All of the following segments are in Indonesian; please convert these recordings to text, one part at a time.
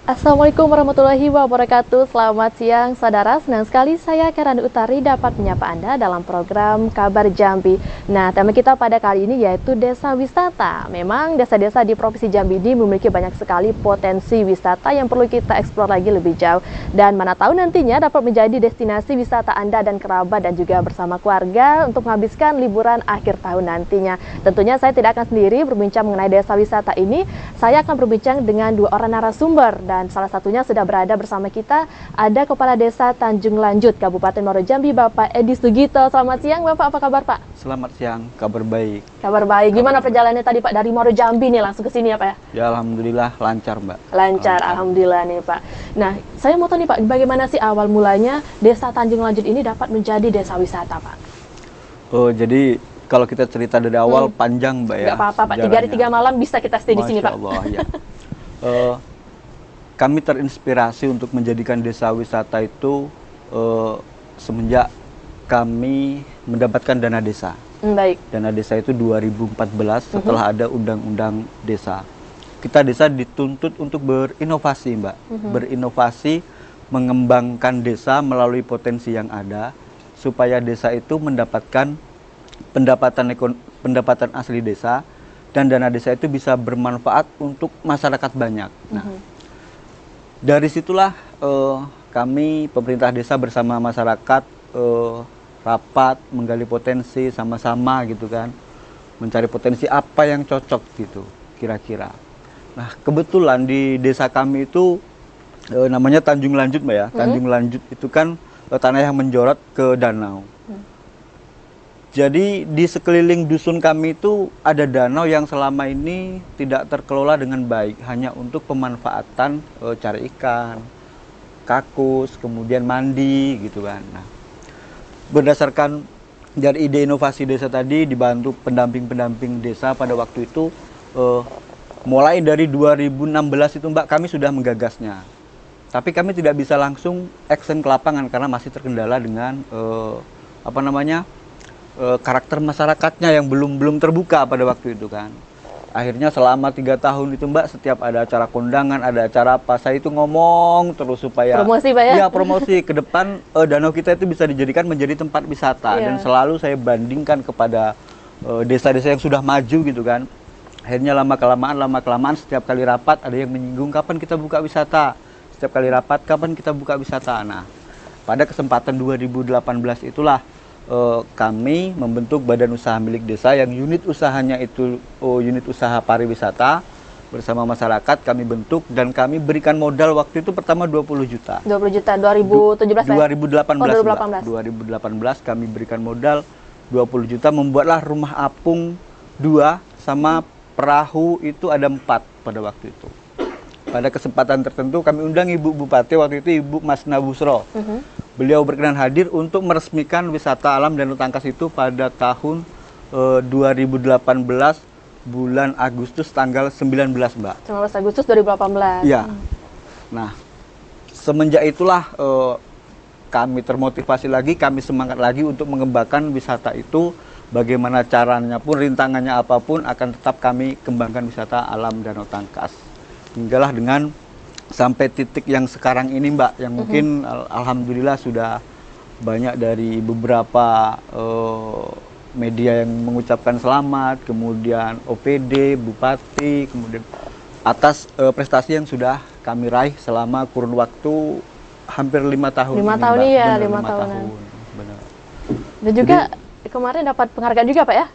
Assalamualaikum warahmatullahi wabarakatuh. Selamat siang, saudara. Senang sekali saya Karen Utari dapat menyapa Anda dalam program Kabar Jambi. Nah, tema kita pada kali ini yaitu desa wisata. Memang desa-desa di Provinsi Jambi ini memiliki banyak sekali potensi wisata yang perlu kita eksplor lagi lebih jauh. Dan mana tahu nantinya dapat menjadi destinasi wisata Anda dan kerabat dan juga bersama keluarga untuk menghabiskan liburan akhir tahun nantinya. Tentunya saya tidak akan sendiri berbincang mengenai desa wisata ini. Saya akan berbincang dengan dua orang narasumber. Dan salah satunya sudah berada bersama kita, ada Kepala Desa Tanjung Lanjut, Kabupaten Muaro Jambi, Bapak Edi Sugito. Selamat siang, Bapak. Apa kabar, Pak? Selamat siang, kabar baik. Kabar baik. Gimana perjalanannya tadi, Pak? Dari Muaro Jambi nih langsung ke sini ya, Pak ya? Ya, alhamdulillah lancar, Mbak. Lancar, alhamdulillah nih, Pak. Nah, saya mau tahu nih, Pak, bagaimana sih awal mulanya Desa Tanjung Lanjut ini dapat menjadi desa wisata, Pak? Oh, jadi kalau kita cerita dari awal panjang, Mbak ya. Nggak apa-apa, Pak. 3 hari 3 malam bisa kita stay di sini, Pak. Masya Allah, ya. Kami terinspirasi untuk menjadikan desa wisata itu semenjak kami mendapatkan dana desa. Baik. Dana desa itu 2014 setelah ada undang-undang desa. Kita desa dituntut untuk berinovasi, Mbak. Berinovasi, mengembangkan desa melalui potensi yang ada supaya desa itu mendapatkan pendapatan asli desa dan dana desa itu bisa bermanfaat untuk masyarakat banyak. Nah, dari situlah kami pemerintah desa bersama masyarakat rapat menggali potensi sama-sama gitu kan, mencari potensi apa yang cocok gitu kira-kira. Nah, kebetulan di desa kami itu namanya Tanjung Lanjut, Mbak ya. Tanjung Lanjut itu kan tanah yang menjorot ke danau. Jadi di sekeliling dusun kami itu ada danau yang selama ini tidak terkelola dengan baik, hanya untuk pemanfaatan cari ikan, kakus, kemudian mandi gitu kan. Nah, berdasarkan dari ide inovasi desa tadi dibantu pendamping-pendamping desa pada waktu itu, mulai dari 2016 itu, Mbak, kami sudah menggagasnya. Tapi kami tidak bisa langsung action ke lapangan karena masih terkendala dengan karakter masyarakatnya yang belum terbuka pada waktu itu kan. Akhirnya selama 3 tahun itu, Mbak, setiap ada acara kondangan, ada acara apa, saya itu ngomong terus supaya promosi, Pak ya? Iya, promosi ke depan danau kita itu bisa dijadikan menjadi tempat wisata. Dan selalu saya bandingkan kepada desa-desa yang sudah maju gitu kan. Akhirnya lama kelamaan setiap kali rapat ada yang menyinggung kapan kita buka wisata. Setiap kali rapat kapan kita buka wisata. Nah, pada kesempatan 2018 itulah kami membentuk badan usaha milik desa yang unit usahanya itu unit usaha pariwisata. Bersama masyarakat kami bentuk dan kami berikan modal waktu itu pertama 20 juta. 20 juta 2017 ya? 2018. 2018 kami berikan modal 20 juta, membuatlah rumah apung 2 sama perahu itu ada 4 pada waktu itu. Pada kesempatan tertentu kami undang Ibu Bupati waktu itu, Ibu Masna Busro. Beliau berkenan hadir untuk meresmikan wisata alam Danau Tangkas itu pada tahun 2018 bulan Agustus tanggal 19, Mbak. 19 Agustus 2018. Iya. Nah, semenjak itulah kami termotivasi lagi, kami semangat lagi untuk mengembangkan wisata itu. Bagaimana caranya pun, rintangannya apapun, akan tetap kami kembangkan wisata alam Danau Tangkas. Hinggalah dengan sampai titik yang sekarang ini, Mbak, yang mungkin alhamdulillah sudah banyak dari beberapa media yang mengucapkan selamat, kemudian OPD, Bupati, kemudian atas prestasi yang sudah kami raih selama kurun waktu hampir 5 tahun. 5 tahun Mbak. iya, Benar, 5 tahunan. Benar. Dan juga kemarin dapat penghargaan juga, Pak ya?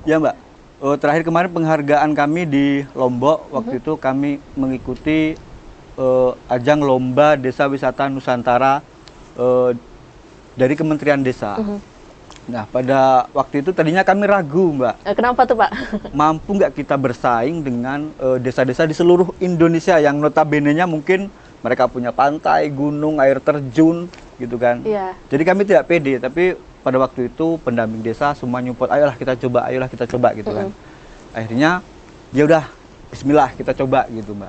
Ya, Mbak. Terakhir kemarin penghargaan kami di Lombok, waktu itu kami mengikuti ajang lomba desa wisata Nusantara dari Kementerian Desa. Nah, pada waktu itu tadinya kami ragu, Mbak. Kenapa tuh, Pak? Mampu nggak kita bersaing dengan desa-desa di seluruh Indonesia yang notabene-nya mungkin mereka punya pantai, gunung, air terjun, gitu kan. Iya. Jadi kami tidak pede, tapi pada waktu itu pendamping desa semua nyupport, ayolah kita coba gitu kan. Akhirnya ya udah bismillah kita coba gitu, Mbak.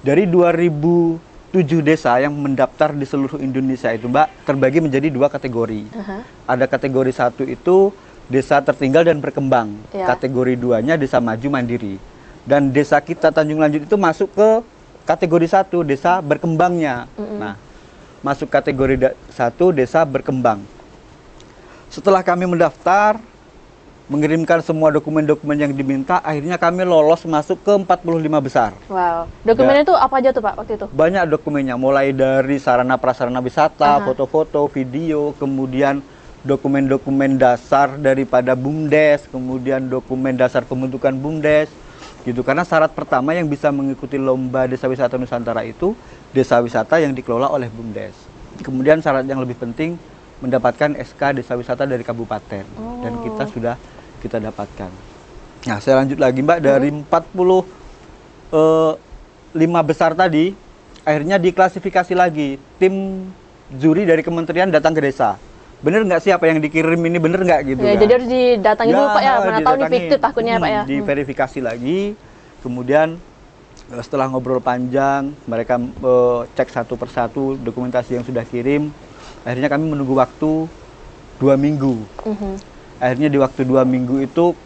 Dari 2007 desa yang mendaftar di seluruh Indonesia itu, Mbak, terbagi menjadi 2 kategori. Ada kategori 1 itu desa tertinggal dan berkembang. Kategori 2-nya desa maju mandiri. Dan desa kita Tanjung Lanjut itu masuk ke kategori 1 desa berkembangnya. Nah, masuk kategori 1 desa berkembang. Setelah kami mendaftar, mengirimkan semua dokumen-dokumen yang diminta, akhirnya kami lolos masuk ke 45 besar. Wow. Dokumennya itu apa aja tuh Pak waktu itu? Banyak dokumennya, mulai dari sarana prasarana wisata, foto-foto, video, kemudian dokumen-dokumen dasar daripada BUMDes, kemudian dokumen dasar pembentukan BUMDes, gitu. Karena syarat pertama yang bisa mengikuti lomba Desa Wisata Nusantara itu desa wisata yang dikelola oleh BUMDes. Kemudian syarat yang lebih penting mendapatkan SK Desa Wisata dari kabupaten, dan kita dapatkan. Nah, saya lanjut lagi Mbak, dari 45 besar tadi, akhirnya diklasifikasi lagi. Tim juri dari kementerian datang ke desa. Bener nggak sih apa yang dikirim ini, bener nggak gitu Ya, kan? jadi harus didatangi dulu Pak ya, mana tahu ini fiktif takutnya Pak ya. Diverifikasi lagi, kemudian setelah ngobrol panjang, mereka cek satu persatu dokumentasi yang sudah kirim. Akhirnya kami menunggu waktu 2 minggu. Akhirnya di waktu 2 minggu itu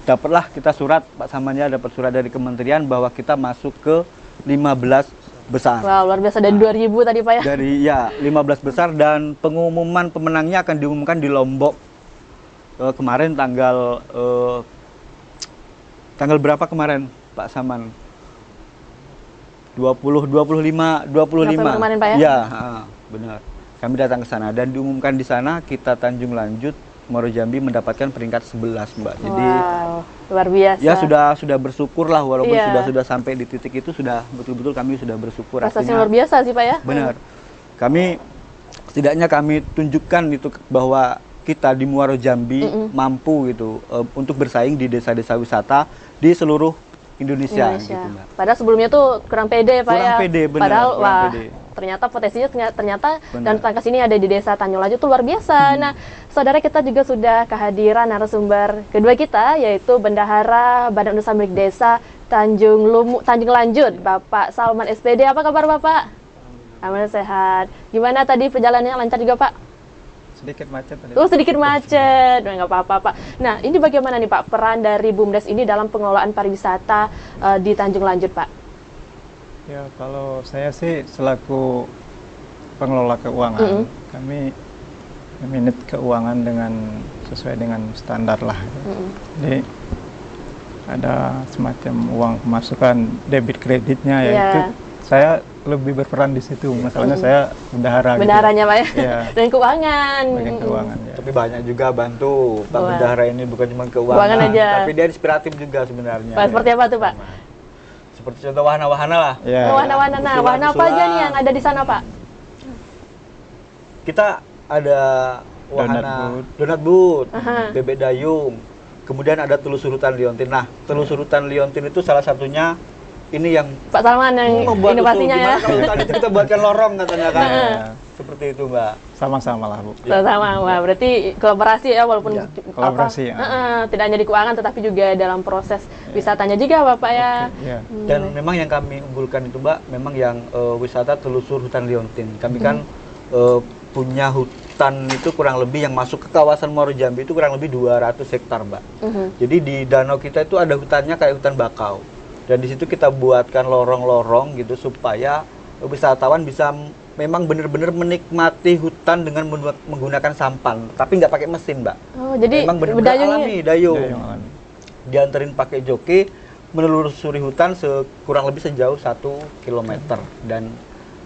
dapatlah kita surat, Pak Samannya dapat surat dari kementerian bahwa kita masuk ke 15 besar. Wow, luar biasa, dari 2000 tadi Pak ya. Dari 15 besar, dan pengumuman pemenangnya akan diumumkan di Lombok kemarin tanggal berapa kemarin Pak Saman? 25 kemarin Pak ya? Ya, benar. Kami datang ke sana dan diumumkan di sana kita Tanjung Lanjut Muaro Jambi mendapatkan peringkat 11 Mbak. Jadi luar biasa. Ya sudah bersyukur lah, walaupun sudah sampai di titik itu, sudah betul-betul kami sudah bersyukur. Prestasi luar biasa sih Pak ya. Benar. Setidaknya kami tunjukkan itu bahwa kita di Muaro Jambi mampu gitu untuk bersaing di desa-desa wisata di seluruh Indonesia. Gitu, Mbak. Padahal sebelumnya tuh kurang pede Pak ya. Kurang pede, benar. Padahal pede. Ternyata potensinya dan tangkas ini ada di desa Tanjung Lanjut, itu luar biasa. Nah, saudara, kita juga sudah kehadiran narasumber kedua kita, yaitu Bendahara Badan Usaha Milik Desa Tanjung Lanjut, Bapak Salman SPD. Apa kabar Bapak? Aman, sehat. Gimana tadi perjalanannya, lancar juga Pak? Sedikit macet tadi. Sedikit macet. Nggak apa-apa Pak. Nah, ini bagaimana nih Pak peran dari BUMDes ini dalam pengelolaan pariwisata di Tanjung Lanjut Pak? Ya, kalau saya sih selaku pengelola keuangan, kami manage keuangan sesuai dengan standar lah. Jadi ada semacam uang pemasukan debit kreditnya, yaitu saya lebih berperan di situ. Masalahnya saya bendahara. Bendaharanya Pak ya. Dan keuangan. Bagian keuangan ya. Tapi banyak juga bantu Pak Bendahara ini, bukan cuma keuangan aja, tapi dia inspiratif juga sebenarnya. Pak, seperti apa tuh Pak? Seperti contoh wahana-wahana lah. Wahana apa aja nih yang ada di sana Pak? Kita ada wahana donat booth, bebek dayung, kemudian ada telusur hutan liontin. Nah, telusur hutan liontin itu salah satunya ini yang Pak Salman yang inovasinya ya. Kalau tadi itu kita buatkan lorong katanya kan. Seperti itu Mbak. Sama-sama lah Bu. Sama, wah berarti kolaborasi ya, walaupun kolaborasi. Tidak hanya di keuangan tetapi juga dalam proses wisatanya juga Bapak ya. Dan memang yang kami unggulkan itu Mbak, memang yang wisata telusur hutan liontin. Kami kan punya hutan itu kurang lebih yang masuk ke kawasan Muaro Jambi itu kurang lebih 200 hektar Mbak. Jadi di danau kita itu ada hutannya kayak hutan bakau. Dan di situ kita buatkan lorong-lorong gitu supaya wisatawan bisa memang benar-benar menikmati hutan dengan menggunakan sampan, tapi nggak pakai mesin Mbak. Jadi memang benar-benar alami, dayung. Dianterin pakai joki, menelusuri hutan kurang lebih sejauh 1 kilometer.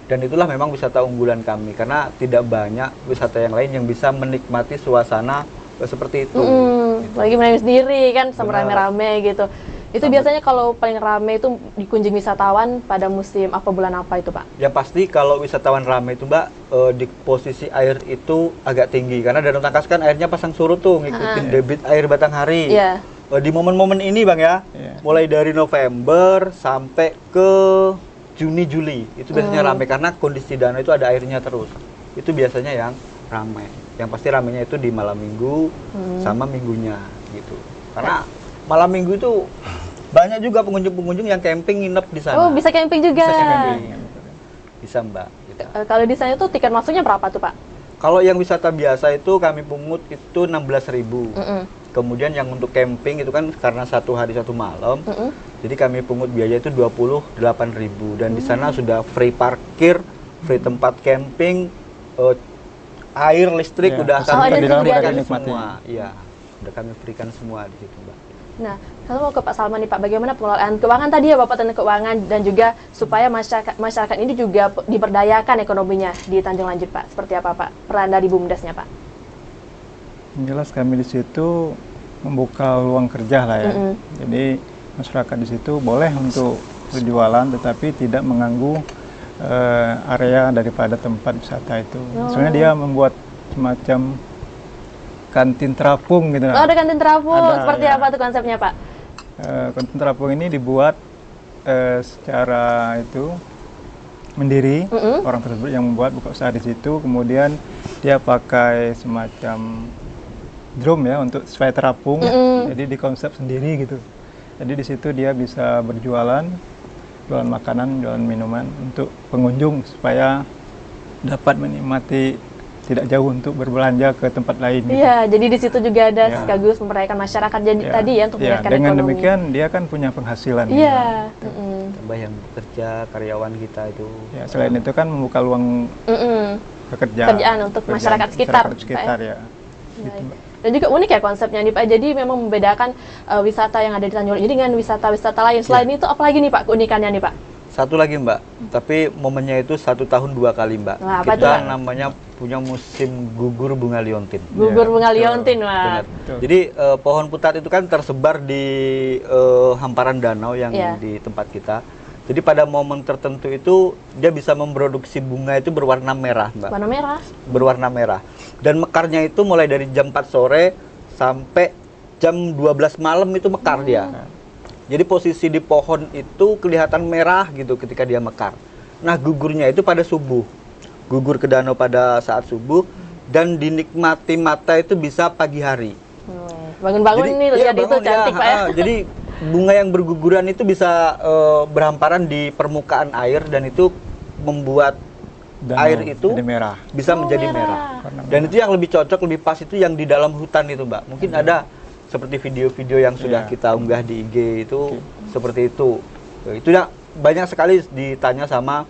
Dan itulah memang wisata unggulan kami, karena tidak banyak wisata yang lain yang bisa menikmati suasana seperti itu. Lagi menangis sendiri kan, sama rame-rame gitu. Itu biasanya kalau paling rame itu dikunjungi wisatawan pada musim apa, bulan apa itu Pak? Yang pasti kalau wisatawan rame itu Mbak, di posisi air itu agak tinggi, karena Danau Tangkas kan airnya pasang surut tuh, ngikutin debit air Batanghari. Di momen-momen ini Bang ya, mulai dari November sampai ke Juni-Juli, itu biasanya rame karena kondisi danau itu ada airnya terus. Itu biasanya yang rame. Yang pasti ramenya itu di malam minggu sama minggunya gitu. Karena malam minggu itu banyak juga pengunjung-pengunjung yang camping nginep di sana. Bisa camping juga. Bisa Mbak. Gitu. Kalau di sana itu tiket masuknya berapa tuh Pak? Kalau yang wisata biasa itu kami pungut itu 16.000. Kemudian yang untuk camping itu kan karena 1 hari 1 malam, jadi kami pungut biaya itu 28.000 dan di sana sudah free parkir, free tempat camping, air, listrik Ya, udah ada kami juga berikan ada. semua. Iya, udah kami berikan semua di situ, Mbak. Nah, kalau mau ke Pak Salman nih Pak, bagaimana pengelolaan keuangan tadi ya Bapak tentang keuangan dan juga supaya masyarakat ini juga diberdayakan ekonominya di Tanjung Lanjut Pak. Seperti apa Pak peran dari BUMDesnya Pak? Yang jelas kami di situ membuka luang kerja lah ya. Jadi masyarakat di situ boleh untuk berjualan tetapi tidak mengganggu area daripada tempat wisata itu. Soalnya dia membuat semacam kantin terapung gitu. Oh, ada kantin terapung. Ada, Seperti ya. apa tuh konsepnya Pak? Kantin terapung ini dibuat secara itu mandiri, orang tersebut yang membuat buka usaha di situ, kemudian dia pakai semacam drum ya untuk supaya terapung, jadi dikonsep sendiri gitu. Jadi di situ dia bisa berjualan, jualan makanan, jualan minuman untuk pengunjung supaya dapat menikmati tidak jauh untuk berbelanja ke tempat lain. Gitu. Iya, jadi di situ juga ada Ya. sekaligus memberdayakan masyarakat jadi Ya. tadi ya untuk Ya, meningkatkan dengan ekonomi. demikian dia kan punya penghasilan. Iya. Gitu. Tambah yang bekerja, karyawan kita itu. Ya, selain itu kan membuka luang Kerjaan untuk masyarakat sekitar, masyarakat sekitar ya. Gitu, Baik. Mbak. Dan juga unik ya konsepnya nih Pak. Jadi memang membedakan wisata yang ada di Tanjung Lanjut ini dengan wisata-wisata lain. Selain itu apalagi nih Pak keunikannya nih Pak? Satu lagi Mbak, tapi momennya itu 1 tahun 2 kali Mbak. Wah, apa Kita tuh? namanya punya musim gugur bunga liontin. Gugur bunga betul. liontin, Wah. Benar. Betul. Jadi pohon putat itu kan tersebar di hamparan danau yang Iya. di tempat kita. Jadi pada momen tertentu itu dia bisa memproduksi bunga itu berwarna merah, Mbak. Warna merah. Berwarna merah. Dan mekarnya itu mulai dari jam 4 sore sampai jam 12 malam itu mekar dia. Jadi posisi di pohon itu kelihatan merah gitu ketika dia mekar. Nah, gugurnya itu pada subuh. Gugur ke danau pada saat subuh dan dinikmati mata itu bisa pagi hari. Bangun-bangun nih iya, lihat itu bangun, cantik Pak ya. Jadi bunga yang berguguran itu bisa berhamparan di permukaan air dan itu membuat Danau air itu jadi merah. bisa Oh, menjadi merah. merah. Dan itu yang lebih cocok, lebih pas itu yang di dalam hutan itu, Mbak. Mungkin ada seperti video-video yang sudah Iya. kita unggah di IG itu seperti itu. Itu ya banyak sekali ditanya sama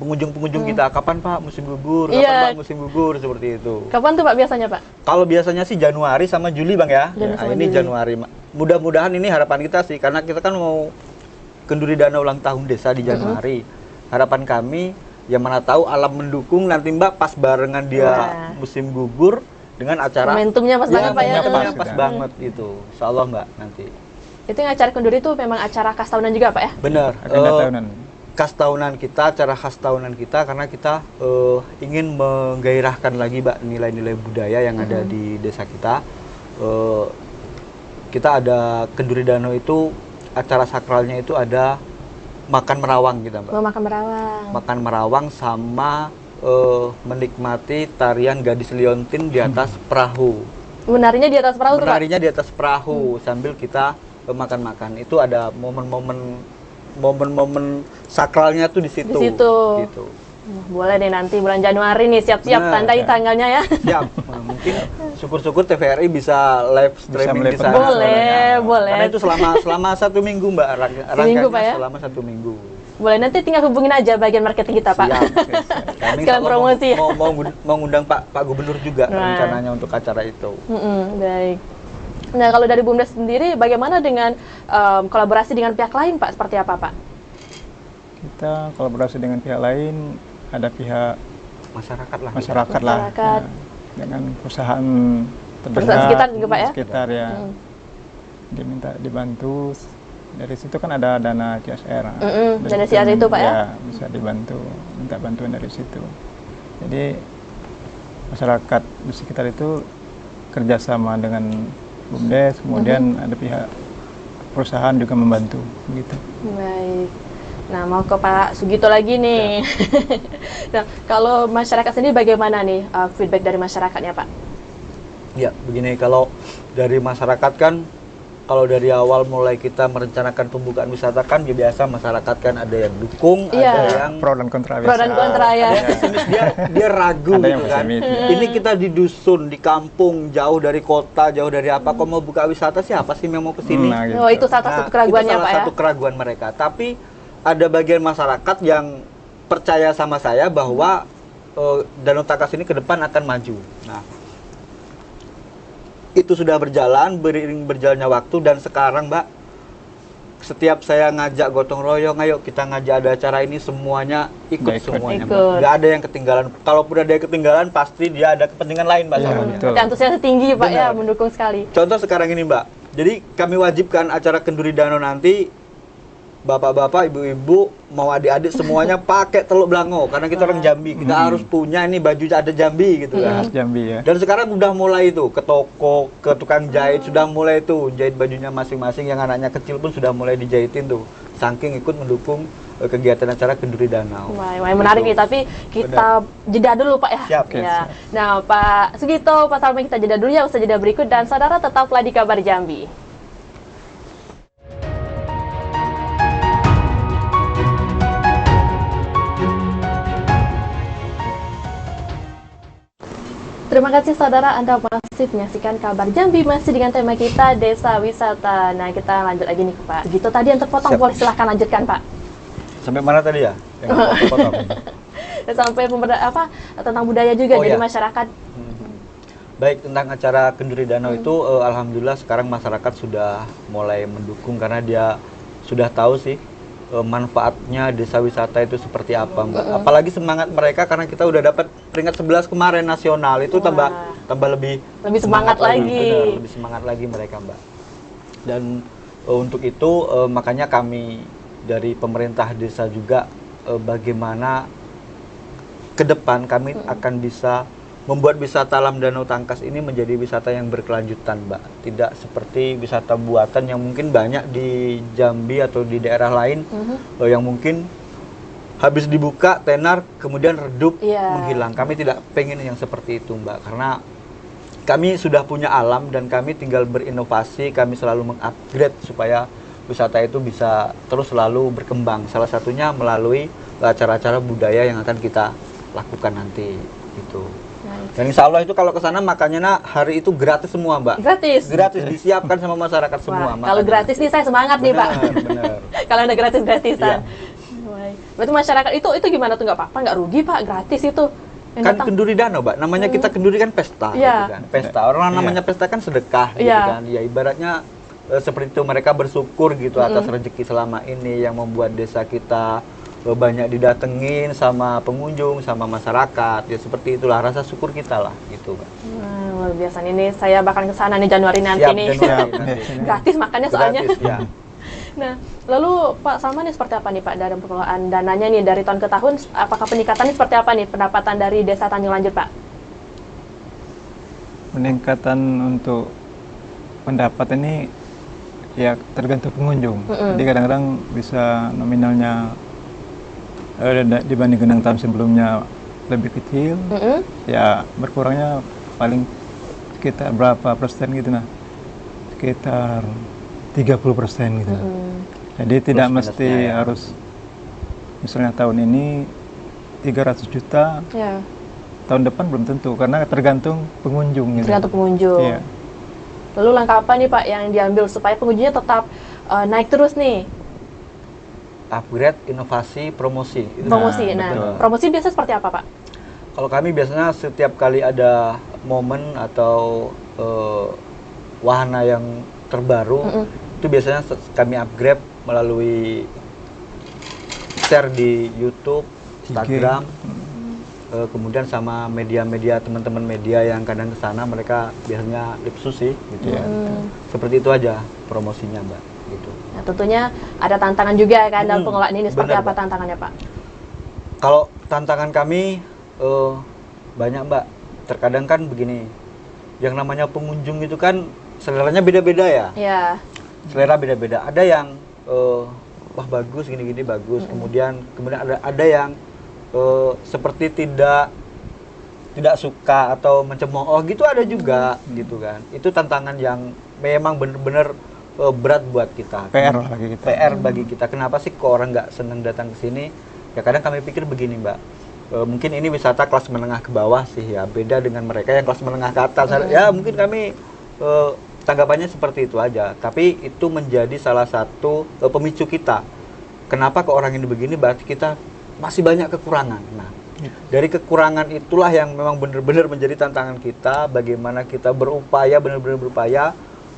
pengunjung-pengunjung kita, kapan Pak musim gugur? Kapan Iya. Pak musim gugur? Seperti itu. Kapan tuh Pak biasanya Pak? Kalau biasanya sih Januari sama Juli Bang ya. Januari Nah, sama ini Juli. Januari. Mudah-mudahan ini harapan kita sih karena kita kan mau Kenduri Danau ulang tahun desa di Januari. Harapan kami yang mana tahu alam mendukung nanti Mbak pas barengan dia Wah. musim gugur dengan acara Momentumnya pas banget Pak ya. momentumnya Pas pas sudah. banget itu. Insya Allah Mbak nanti. Itu yang acara kenduri itu memang acara khas tahunan juga Pak ya? Benar. Agenda tahunan. Khas tahunan kita, acara khas tahunan kita karena kita ingin menggairahkan lagi Mbak nilai-nilai budaya yang ada di desa kita. Kita ada Kenduri Danau itu acara sakralnya itu ada makan merawang kita Mbak. Mau makan berawang. Makan merawang sama menikmati tarian gadis liontin di atas perahu. Menarinya di atas perahu tuh Pak? Menarinya di atas perahu sambil kita makan-makan. Itu ada momen-momen sakralnya tuh di situ. Di situ. Gitu. Boleh deh nanti bulan Januari nih siap-siap Benar, tandai ya. tanggalnya ya. Ya, mungkin syukur-syukur TVRI bisa live streaming di meliput. sana. Boleh, boleh. Karena itu selama 1 minggu Mbak, Seminggu, rangkaiannya Pak, ya? selama 1 minggu. Boleh nanti tinggal hubungin aja bagian marketing kita Pak. Siap. Kami Sekalian insya Allah promosi ya. mau ngundang Pak Gubernur juga Nah. rencananya untuk acara itu. Baik. Nah kalau dari BUMDes sendiri bagaimana dengan kolaborasi dengan pihak lain Pak? Seperti apa Pak? Kita kolaborasi dengan pihak lain, ada pihak Masyarakat lah. masyarakat lah, Masyarakat. ya, dengan perusahaan terdekat, Perusahaan sekitar juga, Pak, ya? sekitar ya, diminta dibantu. Dari situ kan ada dana CSR. Dari dana situ, CSR itu, Pak, ya? bisa dibantu, minta bantuan dari situ. Jadi masyarakat di sekitar itu kerjasama dengan BUMDes, kemudian ada pihak perusahaan juga membantu, gitu. Baik. Nah, mau ke Pak Sugito lagi nih. Nah, kalau masyarakat sendiri bagaimana nih feedback dari masyarakatnya, Pak? Ya, begini kalau dari masyarakat kan kalau dari awal mulai kita merencanakan pembukaan wisata kan biasa masyarakat kan ada yang dukung, Iya. ada yang Pro dan kontra Pro dan kontra ya. ada yang pesimis, dia ragu Ada yang gitu kan. pesimis, Ini kita di dusun, di kampung, jauh dari kota, jauh dari apa, kok mau buka wisata siapa sih yang mau ke sini? Nah, gitu. Oh, itu salah satu keraguannya itu salah Pak ya. satu keraguan mereka. Tapi ada bagian masyarakat yang percaya sama saya bahwa Danau Tangkas ini ke depan akan maju. Nah, itu sudah berjalan, beriring berjalannya waktu, dan sekarang Mbak, setiap saya ngajak gotong royong, ayo kita ngajak ada acara ini, semuanya ikut Ikut. semuanya. Mbak. Ikut. Nggak ada yang ketinggalan. Kalaupun ada yang ketinggalan, pasti dia ada kepentingan lain Mbak Iya, sama dia. betul. Antusiasnya tinggi Pak ya, Benar. mendukung sekali. Contoh sekarang ini Mbak, jadi kami wajibkan acara Kenduri Danau nanti, bapak-bapak, ibu-ibu, mau adik-adik semuanya pakai teluk belango, karena kita orang Jambi, kita harus punya ini baju ada Jambi gitu kan. Khas Jambi ya. Dan sekarang udah mulai itu ke toko, ke tukang jahit sudah mulai tuh jahit bajunya masing-masing, yang anaknya kecil pun sudah mulai dijahitin tuh, saking ikut mendukung kegiatan acara Kenduri Danau. Wah, menarik nih, Gitu. tapi kita jeda dulu Pak ya. Siap. Oke, Ya. siap. Nah, Pak Sugito, Pak Salman, kita jeda dulu ya, usai jeda berikut, dan saudara tetaplah di Kabar Jambi. Terima kasih saudara, Anda masih menyaksikan Kabar Jambi, masih dengan tema kita Desa Wisata. Nah, kita lanjut lagi nih Pak Sugito, tadi yang terpotong, Siap. boleh silahkan lanjutkan Pak. Sampai mana tadi ya? Yang potong. Sampai tentang budaya juga, Oh, jadi iya. masyarakat. Baik, tentang acara Kenduri Danau itu alhamdulillah sekarang masyarakat sudah mulai mendukung, karena dia sudah tahu sih manfaatnya desa wisata itu seperti apa Mbak. Apalagi semangat mereka karena kita udah dapat peringkat 11 kemarin nasional, itu Wah. tambah lebih Semangat lagi. Benar, lebih semangat lagi mereka Mbak. Dan untuk itu makanya kami dari pemerintah desa juga bagaimana ke depan kami akan bisa membuat wisata alam Danau Tangkas ini menjadi wisata yang berkelanjutan Mbak. Tidak seperti wisata buatan yang mungkin banyak di Jambi atau di daerah lain yang mungkin habis dibuka tenar kemudian redup Iya. menghilang. Kami tidak pengen yang seperti itu Mbak, karena kami sudah punya alam dan kami tinggal berinovasi, kami selalu mengupgrade supaya wisata itu bisa terus selalu berkembang. Salah satunya melalui acara-acara budaya yang akan kita lakukan nanti gitu. Dan insya Allah itu kalau ke sana makannya hari itu gratis semua Mbak. Gratis. Gratis disiapkan sama masyarakat semua. Wah, kalau makannya. gratis nih saya semangat nih Pak. Benar. Kalau ada gratis-gratisan. Iya. Baik. Berarti masyarakat itu gimana tuh, nggak apa-apa, nggak rugi Pak, gratis itu. Yang Kan datang. Kenduri Danau Mbak, namanya kita kenduri kan pesta Iya. gitu kan. Pesta, orang namanya pesta kan sedekah gitu Iya. kan. Ya ibaratnya seperti itu, mereka bersyukur gitu atas rezeki selama ini yang membuat desa kita banyak didatengin sama pengunjung, sama masyarakat. Ya seperti itulah rasa syukur kita lah gitu Mbak. Luar biasa, ini saya bakal ke sana nih Januari nanti Siap, nih. Januari nanti. Gratis makannya soalnya. Gratis, ya. Nah, lalu Pak Salman ini seperti apa nih Pak dalam pengelolaan dananya nih dari tahun ke tahun? Apakah peningkatannya seperti apa nih pendapatan dari Desa Tanjung Lanjut Pak? Peningkatan untuk pendapat ini ya tergantung pengunjung. Jadi kadang-kadang bisa nominalnya dibanding dengan tahun sebelumnya lebih kecil, ya berkurangnya paling sekitar berapa persen gitu nah, sekitar 30% gitu. Jadi tidak Plus mesti minusnya ya. harus misalnya tahun ini 300 juta, Ya, tahun depan belum tentu karena tergantung pengunjung gitu. tergantung pengunjung. Iya. Lalu langkah apa nih Pak yang diambil supaya pengunjungnya tetap naik terus nih? Upgrade, inovasi, promosi. Itu. Promosi. betul. Nah, promosi biasa seperti apa Pak? Kalau kami biasanya setiap kali ada momen atau wahana yang terbaru, itu biasanya kami upgrade melalui share di YouTube, Instagram, kemudian sama media-media, teman-teman media yang kadang ke sana, mereka biasanya lipsus sih gitu. Iya. Seperti itu aja promosinya Mbak gitu. Nah, tentunya ada tantangan juga kan dalam pengelolaan ini. Seperti benar, apa Mbak. tantangannya Pak? Kalau tantangan kami banyak Mbak. Terkadang kan begini, yang namanya pengunjung itu kan seleranya beda-beda ya. Ya, Selera beda-beda. Ada yang wah bagus gini-gini bagus. Kemudian ada yang seperti tidak suka atau mencemooh gitu ada juga gitu kan. Itu tantangan yang memang benar-benar berat buat kita. PR lah bagi kita. PR bagi kita. Kenapa sih kok orang nggak seneng datang ke sini? Ya kadang kami pikir begini, Mbak. Mungkin ini wisata kelas menengah ke bawah sih ya, beda dengan mereka yang kelas menengah ke atas. Ya mungkin kami tanggapannya seperti itu aja. Tapi itu menjadi salah satu pemicu kita. Kenapa kok orang ini begini? Berarti kita masih banyak kekurangan. Nah, dari kekurangan itulah yang memang benar-benar menjadi tantangan kita. Bagaimana kita berupaya, benar-benar berupaya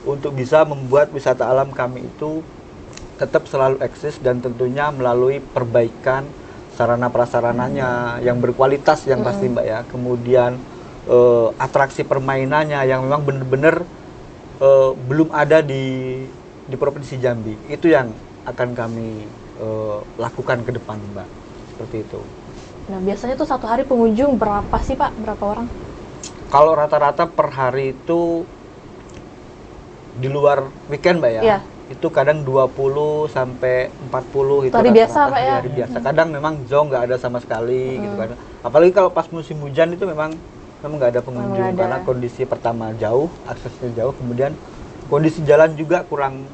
untuk bisa membuat wisata alam kami itu tetap selalu eksis dan tentunya melalui perbaikan sarana prasarananya yang berkualitas yang pasti Mbak ya. Kemudian atraksi permainannya yang memang benar-benar belum ada di Provinsi Jambi. Itu yang akan kami lakukan ke depan Mbak. Seperti itu. Nah, biasanya tuh satu hari pengunjung berapa sih Pak? Berapa orang? Kalau rata-rata per hari itu di luar weekend Mbak ya, Iya. itu kadang 20 sampai 40 itu Hari biasa, Pak, ya? Hari biasa. Kadang memang zong nggak ada sama sekali gitu kan. Apalagi kalau pas musim hujan itu memang nggak ada pengunjung Nggak ada. karena kondisi pertama jauh, aksesnya jauh, kemudian kondisi jalan juga kurang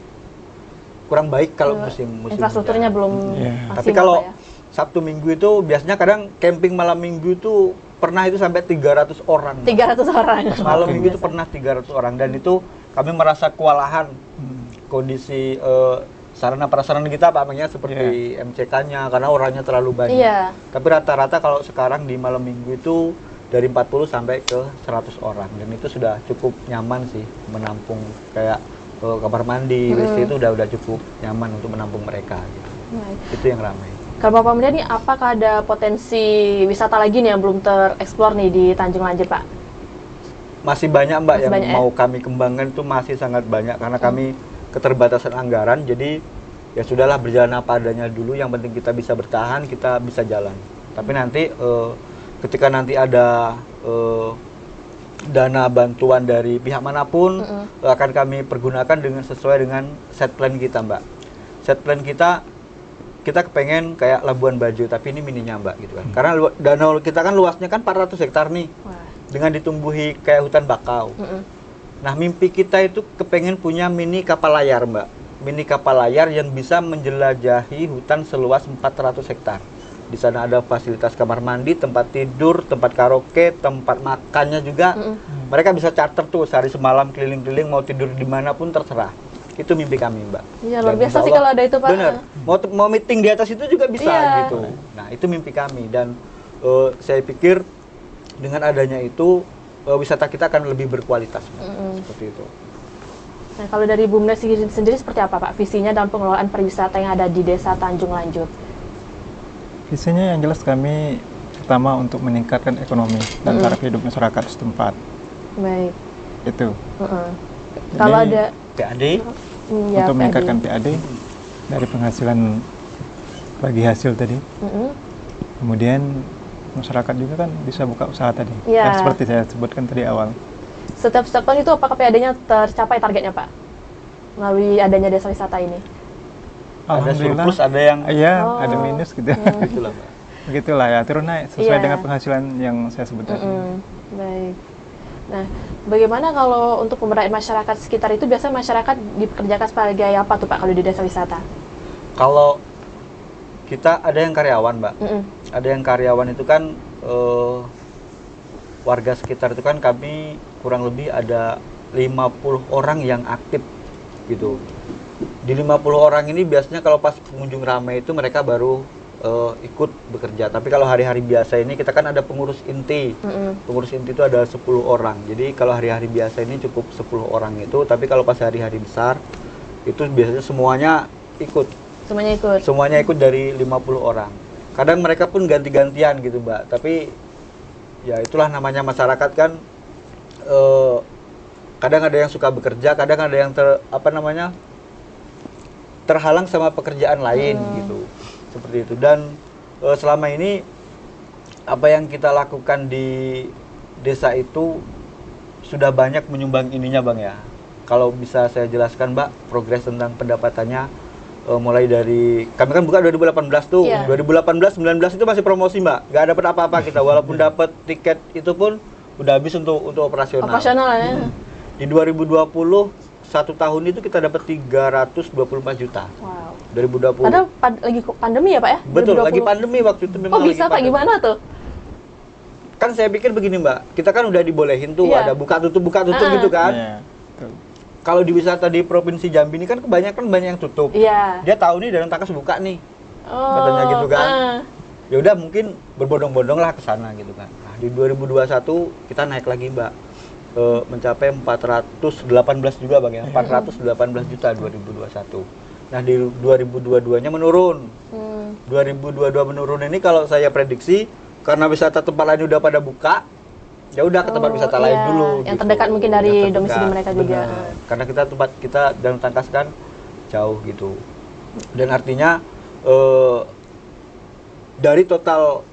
baik kalau musim Infrastrukturnya hujan. belum Iya. maksimal, Tapi kalau Pak, ya? Sabtu Minggu itu biasanya kadang camping malam Minggu itu pernah itu sampai 300 orang. 300 orang. Malam Minggu itu pernah 300 orang dan itu kami merasa kewalahan kondisi sarana prasarana kita Pak Mengnya seperti MCK-nya karena orangnya terlalu banyak. Iya. Tapi rata-rata kalau sekarang di malam Minggu itu dari 40 sampai ke 100 orang dan itu sudah cukup nyaman sih menampung kayak kamar mandi, WC itu udah cukup nyaman untuk menampung mereka gitu. Baik. Itu yang ramai. Kalau Bapak Muda nih, apakah ada potensi wisata lagi nih yang belum tereksplor nih di Tanjung Lanjut, Pak? Masih banyak Mbak Masih yang banyak, ya? mau kami kembangkan itu masih sangat banyak karena kami keterbatasan anggaran jadi ya sudahlah berjalan apa adanya dulu yang penting kita bisa bertahan kita bisa jalan tapi nanti ketika nanti ada dana bantuan dari pihak manapun akan kami pergunakan dengan sesuai dengan set plan kita Mbak. Set plan kita kepengen kayak Labuan Bajo tapi ini mininya Mbak gitu kan karena danau kita kan luasnya kan 400 hektar nih. Wah. Dengan ditumbuhi kayak hutan bakau. Nah, mimpi kita itu kepengen punya mini kapal layar, Mbak. Mini kapal layar yang bisa menjelajahi hutan seluas 400 hektar. Di sana ada fasilitas kamar mandi, tempat tidur, tempat karaoke, tempat makannya juga. Mereka bisa charter tuh sehari semalam keliling-keliling mau tidur di mana pun terserah. Itu mimpi kami, Mbak. Iya, luar Dan biasa insya sih Allah, kalau ada itu, Pak. Bener. Mau meeting di atas itu juga bisa Iya. gitu. Nah, itu mimpi kami dan saya pikir dengan adanya itu wisata kita akan lebih berkualitas, seperti itu. Nah, kalau dari Bu Muda sendiri seperti apa, Pak? Visinya dalam pengelolaan pariwisata yang ada di Desa Tanjung Lanjut? Visinya yang jelas kami pertama untuk meningkatkan ekonomi dan taraf hidup masyarakat setempat. Baik. Itu. Kalau ada PAD ya, Untuk meningkatkan PAD. PAD dari penghasilan bagi hasil tadi. Kemudian masyarakat juga kan bisa buka usaha tadi. Iya. Kan seperti saya sebutkan tadi awal. Setiap tahun itu apakah PAD-nya tercapai targetnya, Pak? Melalui adanya desa wisata ini? ada surplus, ada yang Iya, Oh. ada minus gitu. gitulah, Mbak. Begitulah ya, turun naik sesuai Iya. dengan penghasilan yang saya sebut tadi. Baik. Nah, bagaimana kalau untuk pemberdayaan masyarakat sekitar itu biasanya masyarakat dipekerjakan sebagai apa tuh, Pak, kalau di desa wisata? Kalau kita ada yang karyawan, Mbak. Ada yang karyawan itu kan warga sekitar itu kan kami kurang lebih ada 50 orang yang aktif gitu. Di 50 orang ini biasanya kalau pas pengunjung ramai itu mereka baru ikut bekerja. Tapi kalau hari-hari biasa ini kita kan ada pengurus inti. Pengurus inti itu ada 10 orang. Jadi kalau hari-hari biasa ini cukup 10 orang itu, tapi kalau pas hari-hari besar itu biasanya semuanya ikut. Semuanya ikut? Semuanya ikut dari 50 orang. Kadang mereka pun ganti-gantian gitu, Mbak. Tapi ya itulah namanya masyarakat kan kadang ada yang suka bekerja, kadang ada yang terhalang sama pekerjaan lain gitu. Seperti itu. Dan selama ini apa yang kita lakukan di desa itu sudah banyak menyumbang ininya, Bang ya. Kalau bisa saya jelaskan, Mbak, progres tentang pendapatannya mulai dari kami kan buka 2018 tuh. Iya. 2018 19 itu masih promosi, Mbak. Nggak dapat apa-apa kita walaupun dapat tiket itu pun udah habis untuk operasional. Operasional ya? Di 2020 satu tahun itu kita dapat 324 juta. Wow. 2020. Padahal lagi pandemi ya Pak ya? Betul, 2020. lagi pandemi waktu itu memang Oh bisa lagi Pak, pandemi. gimana tuh? Kan saya pikir begini Mbak, kita kan udah dibolehin tuh, Iya. ada buka tutup gitu kan. Iya, betul. Kalau di wisata di Provinsi Jambi ini kan kebanyakan banyak yang tutup. Iya. Dia tahu nih Danau Tangkas buka nih, Oh, katanya gitu kan. Ya udah mungkin berbondong-bondong lah ke sana gitu kan. Nah, di 2021 kita naik lagi Mbak, mencapai 418 juga Bang ya, 418 juta 2021. Nah di 2022-nya menurun. 2022 menurun ini kalau saya prediksi karena wisata tempat lain udah pada buka, ya udah ke tempat wisata lain iya. dulu. Yang terdekat mungkin dari Yang terdekat, domisili mereka juga. benar. Karena tempat kita Danau Tangkas kan jauh gitu. Dan artinya dari total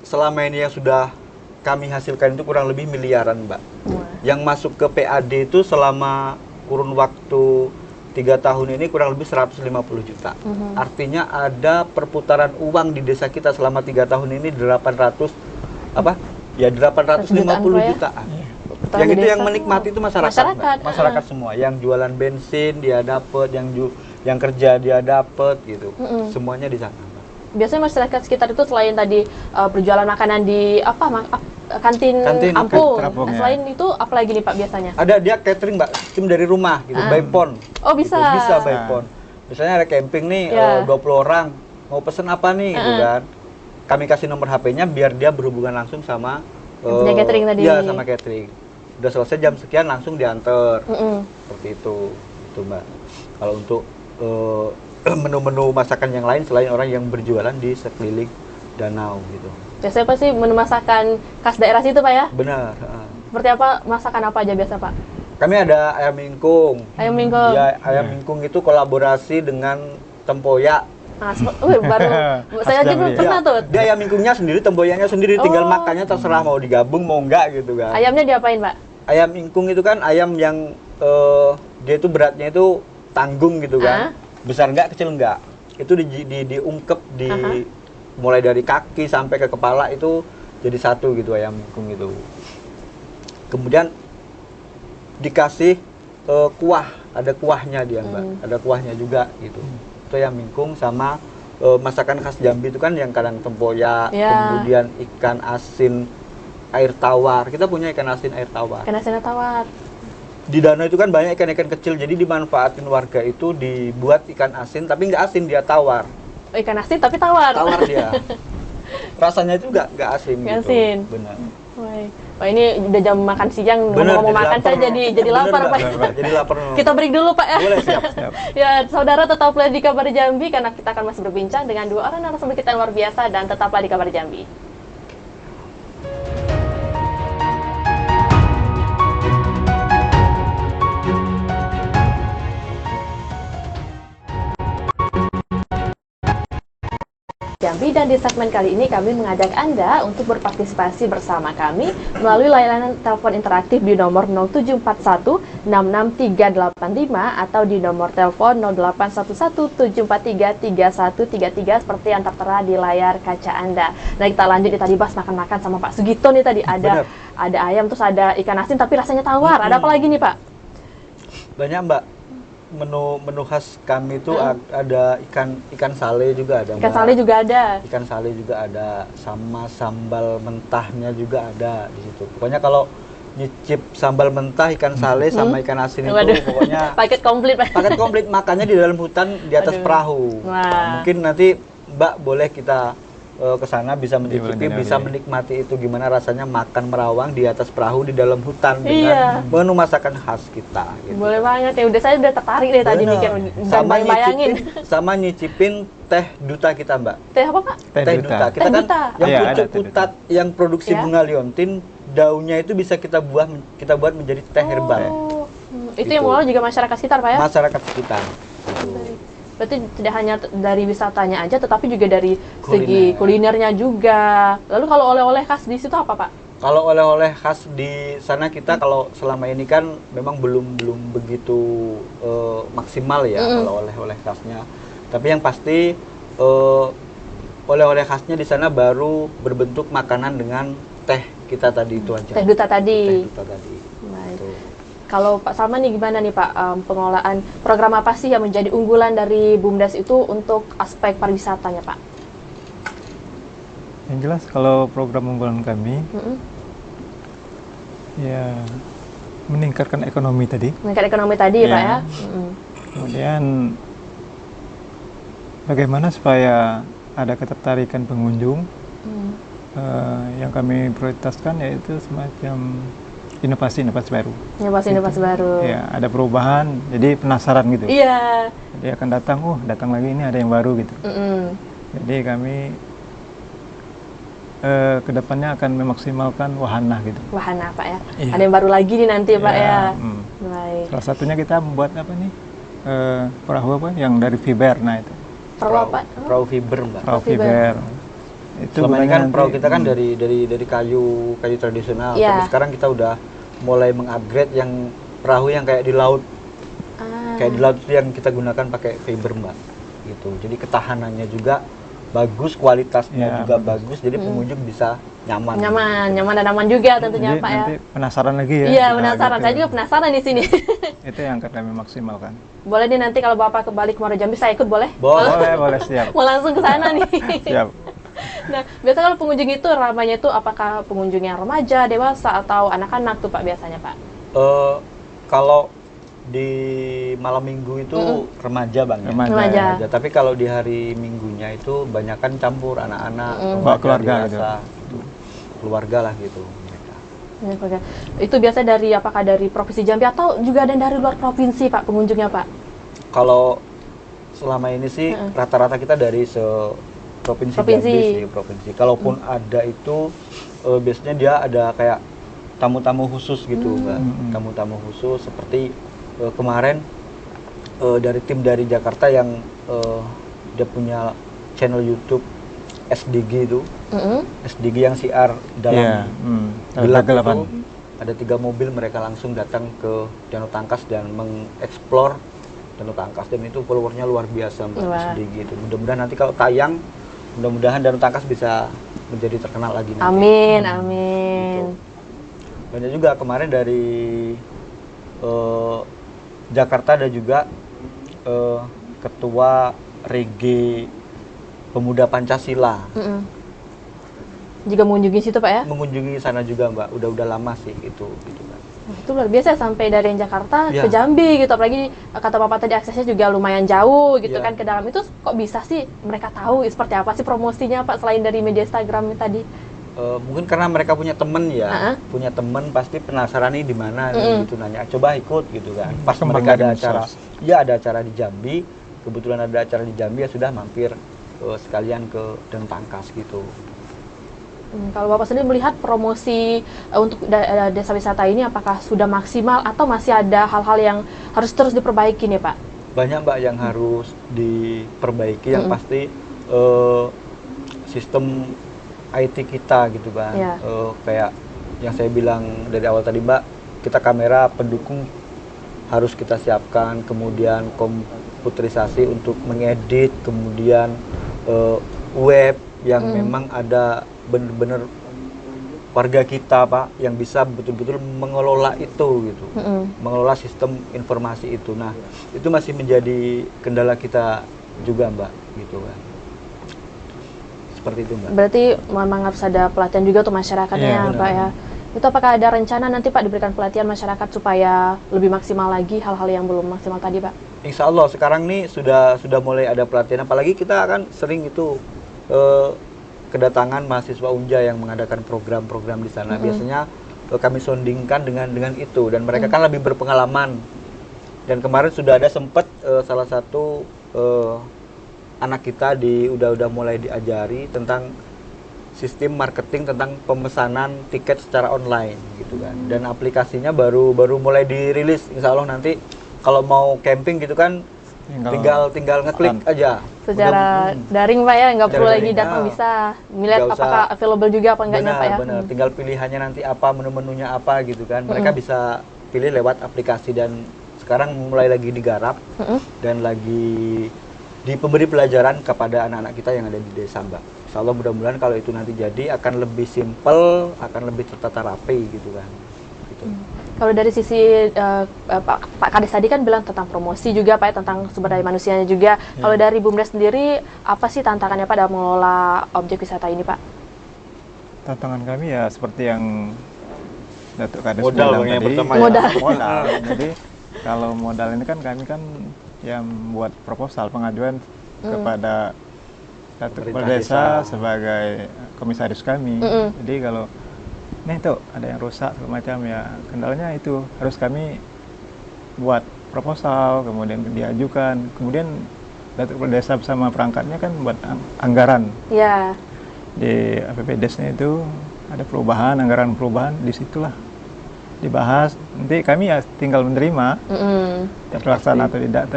selama ini yang sudah kami hasilkan itu kurang lebih miliaran Mbak. Wah. Yang masuk ke PAD itu selama kurun waktu 3 tahun ini kurang lebih 150 juta. Artinya ada perputaran uang di desa kita selama 3 tahun ini 800 apa? Ya 850 jutaan. Perputaran Yang di itu desa. yang menikmati itu masyarakat. Masyarakat, Mbak. Masyarakat semua. Yang jualan bensin dia dapat, yang kerja dia dapat gitu. Semuanya di sana. Mbak. Biasanya masyarakat sekitar itu selain tadi berjualan makanan di kantin kampung. Terapung, Nah, ya. selain itu apa lagi nih Pak biasanya? Ada dia catering Mbak, tim dari rumah gitu, by phone. Oh bisa. Gitu. Bisa by phone. Misalnya ada camping nih, Ya. 20 orang, mau pesen apa nih gitu kan. Kami kasih nomor HP-nya biar dia berhubungan langsung sama Yang punya catering tadi. Iya, sama catering. Udah selesai jam sekian langsung diantar. Seperti itu Mbak. Kalau untuk menu-menu masakan yang lain selain orang yang berjualan di sekeliling danau gitu. Biasanya pasti menu masakan khas daerah situ Pak ya? Benar. Seperti apa, masakan apa aja biasa Pak? Kami ada ayam mingkung. Ayam mingkung. Ya, ayam mingkung itu kolaborasi dengan tempoyak. Nah, baru saya aja belum Jambi. pernah tuh. Dia ayam mingkungnya sendiri, tempoyaknya sendiri, tinggal Oh. makannya terserah mau digabung mau enggak gitu kan. Ayamnya diapain Pak? Ayam mingkung itu kan ayam yang dia itu beratnya itu tanggung gitu kan. Besar enggak, kecil enggak. Itu diungkep mulai dari kaki sampai ke kepala itu jadi satu gitu ayam mingkung itu. Kemudian dikasih kuah, ada kuahnya dia Mbak, ada kuahnya juga gitu. Itu ayam mingkung sama masakan khas Jambi itu kan yang kadang tempoyak, kemudian ikan asin air tawar. Kita punya ikan asin air tawar. Ikan asin tawar. Di danau itu kan banyak ikan-ikan kecil, jadi dimanfaatin warga itu dibuat ikan asin, tapi nggak asin, dia tawar. Oh, ikan asin tapi tawar. Tawar dia. Rasanya itu nggak asin Nggak gitu. asin. Benar. Wah ini udah jam makan siang, ngomong makan saya jadi lapar Pak. Jadi lapar. Kita break dulu Pak ya. Boleh, siap. Ya saudara tetaplah di Kabar Jambi karena kita akan masih berbincang dengan 2 orang narasumber kita yang luar biasa, dan tetaplah di Kabar Jambi. Jambi, dan di segmen kali ini kami mengajak Anda untuk berpartisipasi bersama kami melalui layanan telepon interaktif di nomor 0741 66385 atau di nomor telepon 0811 743 3133 seperti yang tertera di layar kaca Anda. Nah, kita lanjut tadi bahas makan-makan sama Pak Sugito nih tadi, ada ayam, terus ada ikan asin tapi rasanya tawar. Ada apa lagi nih Pak? Banyak Mbak. Menu khas kami itu ada ikan sale juga ada. Ikan sale juga ada. Ikan sale juga ada, sama sambal mentahnya juga ada di situ. Pokoknya kalau nyicip sambal mentah, ikan sale sama ikan asin itu pokoknya paket komplit Pak. Paket komplit, makannya di dalam hutan di atas perahu. Nah, mungkin nanti Mbak boleh kita ke sana bisa mencicipi, bisa menikmati itu gimana rasanya makan merawang di atas perahu di dalam hutan dengan menu masakan khas kita gitu. Boleh banget ya, saya udah tertarik deh tadi mikir dan bayangin. Sama nyicipin teh duta kita Mbak. Teh apa Pak? Teh duta. Kita kan yang pucuk putat yang produksi bunga liontin, daunnya itu bisa kita buat menjadi teh herbal. Itu yang mengolah juga masyarakat sekitar Pak ya? Masyarakat sekitar. Berarti tidak hanya dari wisatanya aja, tetapi juga dari segi kulinernya juga. Lalu kalau oleh-oleh khas di situ apa Pak? Kalau oleh-oleh khas di sana kita kalau selama ini kan memang belum begitu maksimal ya kalau oleh-oleh khasnya. Tapi yang pasti oleh-oleh khasnya di sana baru berbentuk makanan dengan teh kita tadi itu aja. Teh duta tadi. Teh duta tadi. Baik. Kalau Pak Salman nih gimana nih Pak, pengelolaan program apa sih yang menjadi unggulan dari BUMDes itu untuk aspek pariwisatanya Pak? Yang jelas kalau program unggulan kami ya meningkatkan ekonomi tadi. Meningkat ekonomi tadi Pak ya. Kemudian bagaimana supaya ada ketertarikan pengunjung. Yang kami prioritaskan yaitu semacam inovasi-inovasi baru. Inovasi baru. Ya, ada perubahan, jadi penasaran gitu. Iya. Jadi akan datang, datang lagi ini ada yang baru gitu. Jadi kami kedepannya akan memaksimalkan wahana gitu. Wahana Pak ya. Iya. Ada yang baru lagi nih nanti Pak ya. Baik. Salah satunya kita membuat apa nih? Perahu apa? Yang dari fiber, nah itu. Perahu apa? Perahu fiber, Mbak. Perahu fiber. Itu Selama ini kan nanti, perahu kita kan dari kayu tradisional, Iya. tapi sekarang kita udah mulai mengupgrade yang perahu yang kayak di laut. Kayak di laut itu yang kita gunakan pakai fiber, Mbak. Gitu. Jadi ketahanannya juga bagus, kualitasnya juga bagus, jadi pengunjung bisa nyaman. Nyaman dan aman juga tentunya jadi Pak ya. nanti penasaran lagi ya. Iya, penasaran. gitu. Saya juga penasaran di sini. Itu yang akan kami maksimalkan. Boleh nih nanti kalau Bapak kembali ke Muara Jambi saya ikut boleh? Boleh siap. Mau langsung ke sana nih. Siap. Nah, biasa kalau pengunjung itu ramainya itu apakah pengunjung yang remaja, dewasa atau anak-anak tuh Pak biasanya Pak? Kalau di malam minggu itu remaja Bang. Remaja. Tapi kalau di hari minggunya itu banyakan campur anak-anak, Bawa keluarga dewasa, gitu. Keluarga lah gitu mereka. Ya, Pak. Itu biasa dari apakah dari Provinsi Jambi atau juga ada yang dari luar provinsi Pak pengunjungnya Pak? Kalau selama ini sih rata-rata kita dari provinsi Jambi sih, provinsi. Kalaupun ada itu biasanya dia ada kayak tamu-tamu khusus gitu, Mbak. Tamu-tamu khusus seperti kemarin dari tim dari Jakarta yang dia punya channel YouTube SDG itu. SDG yang siar dalam gelap itu. Ada 3 mobil mereka langsung datang ke Danau Tangkas dan mengeksplor Danau Tangkas, dan itu followernya luar biasa Mbak. SDG itu. Mudah-mudahan nanti kalau tayang, mudah-mudahan Danau Tangkas bisa menjadi terkenal lagi nanti. Amin. Gitu. Banyak juga kemarin dari Jakarta ada juga ketua Regi Pemuda Pancasila. Juga mengunjungi situ Pak ya? Mengunjungi sana juga Mbak, udah lama sih itu gitu kan. Itu luar biasa sampai dari Jakarta ke Jambi gitu, apalagi kata Bapak tadi aksesnya juga lumayan jauh gitu kan ke dalam. Itu kok bisa sih mereka tahu seperti apa sih promosinya Pak selain dari media Instagram tadi? Mungkin karena mereka punya temen ya, punya temen pasti penasaran nih di mana gitu, nanya coba ikut gitu kan. Pas mereka ada acara, ada acara di Jambi, kebetulan ada acara di Jambi ya sudah mampir sekalian ke Danau Tangkas gitu. Kalau Bapak sendiri melihat promosi untuk desa wisata ini apakah sudah maksimal atau masih ada hal-hal yang harus terus diperbaiki nih Pak? Banyak Mbak yang harus diperbaiki, yang pasti sistem IT kita gitu kan. Kayak yang saya bilang dari awal tadi Mbak, kita kamera pendukung harus kita siapkan, kemudian komputerisasi untuk mengedit, kemudian web yang memang ada benar-benar warga kita Pak yang bisa betul-betul mengelola itu gitu, mengelola sistem informasi itu. Nah itu masih menjadi kendala kita juga Mbak gitu kan. Seperti itu Mbak. Berarti memang harus ada pelatihan juga untuk masyarakatnya Pak ya. Itu apakah ada rencana nanti Pak diberikan pelatihan masyarakat supaya lebih maksimal lagi hal-hal yang belum maksimal tadi Pak? Insya Allah sekarang nih sudah mulai ada pelatihan, apalagi kita akan sering itu kedatangan mahasiswa Unja yang mengadakan program-program di sana. Biasanya kami sondingkan dengan itu, dan mereka kan lebih berpengalaman. Dan kemarin sudah ada sempat salah satu anak kita udah mulai diajari tentang sistem marketing, tentang pemesanan tiket secara online gitu kan. Dan aplikasinya baru mulai dirilis. Insya Allah nanti kalau mau camping gitu kan tinggal ngeklik aja secara daring Pak ya, nggak perlu lagi datang, bisa melihat apakah available juga apa enggaknya Pak ya. Benar, tinggal pilihannya nanti apa, menu-menunya apa gitu kan. Mereka bisa pilih lewat aplikasi, dan sekarang mulai lagi digarap dan lagi diberi pelajaran kepada anak-anak kita yang ada di desa Mbak. Insya Allah mudah-mudahan kalau itu nanti jadi akan lebih simpel, akan lebih tertata rapi gitu kan. Gitu. Kalau dari sisi Pak Kades tadi kan bilang tentang promosi juga Pak, ya, tentang sumber daya manusianya juga. Kalau dari BUMDes sendiri, apa sih tantangannya Pak dalam mengelola objek wisata ini Pak? Tantangan kami ya seperti yang Datuk Kades Modal bilang yang tadi. pertama Modal. Modal. Jadi kalau modal ini kan kami kan yang buat proposal pengajuan kepada Datuk Kepala Desa sebagai komisaris kami. Jadi kalau nih tuh ada yang rusak segala macam ya, kendalanya itu harus kami buat proposal, kemudian diajukan, kemudian Datuk Kepala Desa bersama perangkatnya kan buat anggaran. Ya. Di APBDes-nya itu ada perubahan, anggaran perubahan, disitulah dibahas. Nanti kami ya tinggal menerima terlaksana atau tidak,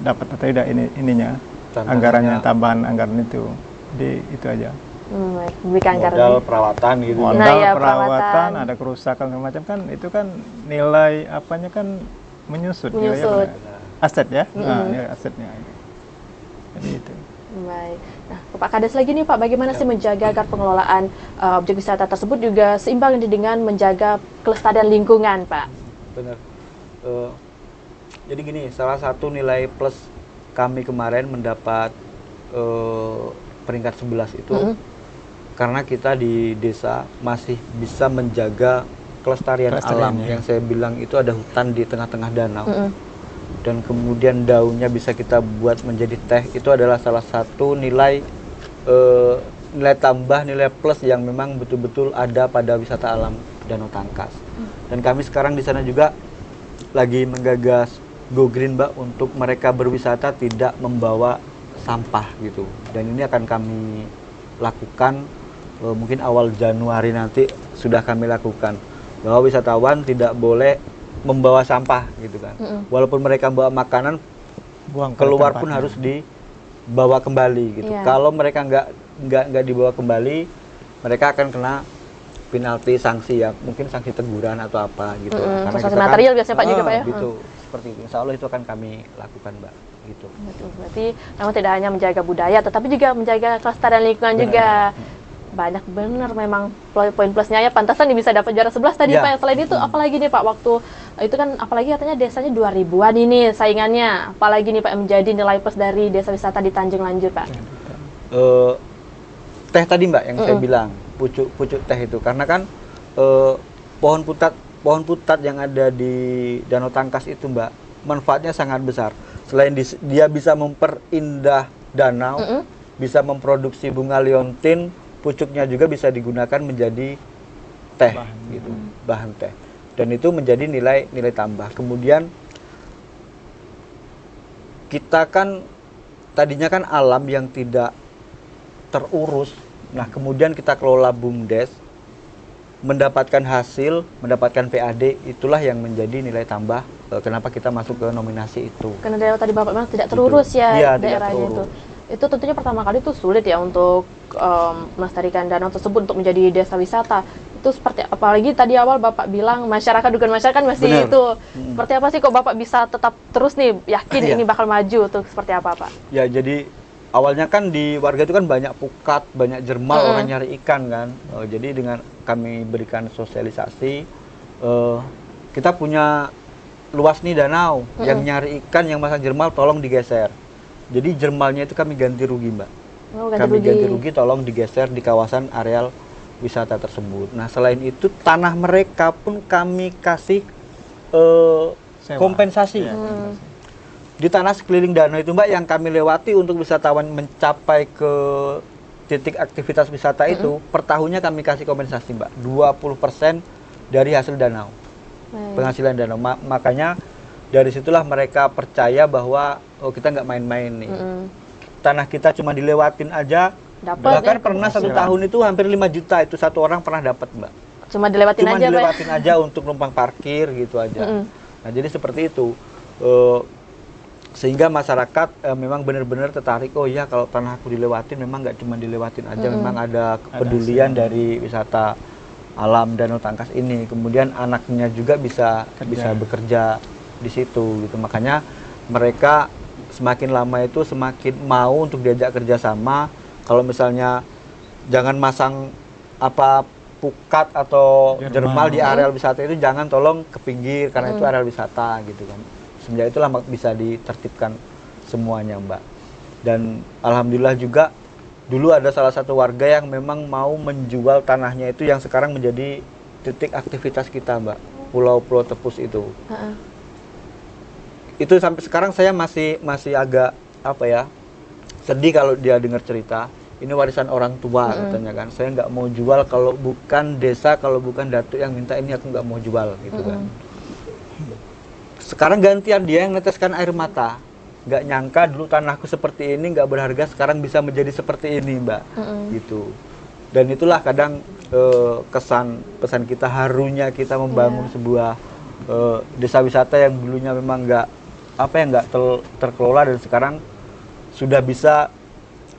dapat atau tidak ininya anggarannya, tambahan anggaran itu. Jadi itu aja. Modal perawatan gitu. Modal Nah, ya, perawatan, ada kerusakan segala macam kan, itu kan nilai apanya kan menyusut. Nilainya aset ya, nah, nilai asetnya. Jadi itu. Baik. Nah, ke Pak Kades lagi nih Pak, bagaimana sih menjaga agar pengelolaan objek wisata tersebut juga seimbang dengan menjaga kelestarian lingkungan Pak? Benar. Jadi gini, salah satu nilai plus kami kemarin mendapat peringkat 11 itu karena kita di desa masih bisa menjaga kelestarian alam. Yang saya bilang itu ada hutan di tengah-tengah danau. Dan kemudian daunnya bisa kita buat menjadi teh, itu adalah salah satu nilai nilai tambah, nilai plus yang memang betul-betul ada pada wisata alam Danau Tangkas. Dan kami sekarang di sana juga lagi menggagas Go Green Mbak, untuk mereka berwisata tidak membawa sampah gitu. Dan ini akan kami lakukan mungkin awal Januari nanti sudah kami lakukan, bahwa wisatawan tidak boleh membawa sampah gitu kan. Walaupun mereka bawa makanan, keluar pun harus dibawa kembali gitu. Kalau mereka nggak dibawa kembali, mereka akan kena penalti, sanksi ya, mungkin sanksi teguran atau apa gitu. Karena sanksi material biasanya Pak juga Pak ya. Gitu, seperti itu. Insya Allah itu akan kami lakukan Mbak. Gitu. Berarti memang tidak hanya menjaga budaya, tetapi juga menjaga kelestarian lingkungan juga. Banyak benar memang poin plusnya ya, pantasan bisa dapat juara 11 tadi Pak. Selain itu apalagi nih Pak, waktu itu kan apalagi katanya desanya 2000-an ini saingannya, apalagi nih Pak menjadi nilai plus dari desa wisata di Tanjung Lanjut Pak? Teh tadi Mbak yang saya bilang, pucuk teh itu, karena kan pohon putat yang ada di Danau Tangkas itu Mbak, manfaatnya sangat besar. Selain dia bisa memperindah danau, bisa memproduksi bunga liontin, pucuknya juga bisa digunakan menjadi teh, gitu, bahan teh. Dan itu menjadi nilai tambah. Kemudian kita kan tadinya kan alam yang tidak terurus. Nah, kemudian kita kelola BUMDes, mendapatkan hasil, mendapatkan PAD, itulah yang menjadi nilai tambah kenapa kita masuk ke nominasi itu. Karena daerah tadi Bapak bilang tidak terurus ya daerahnya itu. Itu tentunya pertama kali itu sulit ya untuk melestarikan danau tersebut untuk menjadi desa wisata. Itu seperti apalagi tadi awal Bapak bilang masyarakat, dukungan masyarakat masih itu. Seperti apa sih kok Bapak bisa tetap terus nih yakin ini bakal maju, tuh seperti apa Pak? Ya, jadi awalnya kan di warga itu kan banyak pukat, banyak jermal, orang nyari ikan kan. Jadi dengan kami berikan sosialisasi, kita punya luas nih danau, yang nyari ikan, yang masang jermal tolong digeser. Jadi jermalnya itu kami ganti rugi Mbak. Ganti rugi, tolong digeser di kawasan areal wisata tersebut. Nah, selain itu tanah mereka pun kami kasih kompensasi. Di tanah sekeliling danau itu Mbak, yang kami lewati untuk wisatawan mencapai ke titik aktivitas wisata itu, per tahunnya kami kasih kompensasi Mbak, 20% dari hasil danau, penghasilan danau. Makanya dari situlah mereka percaya bahwa kita nggak main-main nih. Tanah kita cuma dilewatin aja, bahkan pernah satu tahun itu hampir 5 juta itu satu orang pernah dapat Mbak. Cuma dilewatin aja untuk numpang parkir gitu aja. Nah, jadi seperti itu. Sehingga masyarakat memang benar-benar tertarik, oh ya kalau tanah aku dilewatin, memang nggak cuma dilewatin aja, memang ada kepedulian dari wisata alam Danau Tangkas ini. Kemudian anaknya juga bisa bekerja di situ gitu. Makanya mereka semakin lama itu semakin mau untuk diajak kerjasama. Kalau misalnya jangan masang pukat atau Jermal. jermal di areal wisata itu jangan tolong ke pinggir karena itu areal wisata gitu kan. Semenjak itulah bisa ditertibkan semuanya, Mbak. Dan alhamdulillah juga dulu ada salah satu warga yang memang mau menjual tanahnya itu yang sekarang menjadi titik aktivitas kita, Mbak. Pulau-pulau Tepus itu. Itu sampai sekarang saya masih agak apa ya, sedih kalau dia dengar cerita. Ini warisan orang tua katanya kan. Saya nggak mau jual kalau bukan desa, kalau bukan datuk yang minta ini aku nggak mau jual gitu kan. Sekarang gantian dia yang neteskan air mata. Nggak nyangka dulu tanahku seperti ini nggak berharga, sekarang bisa menjadi seperti ini, Mbak. Gitu. Dan itulah kadang pesan kita, harunya kita membangun sebuah desa wisata yang dulunya memang nggak terkelola dan sekarang sudah bisa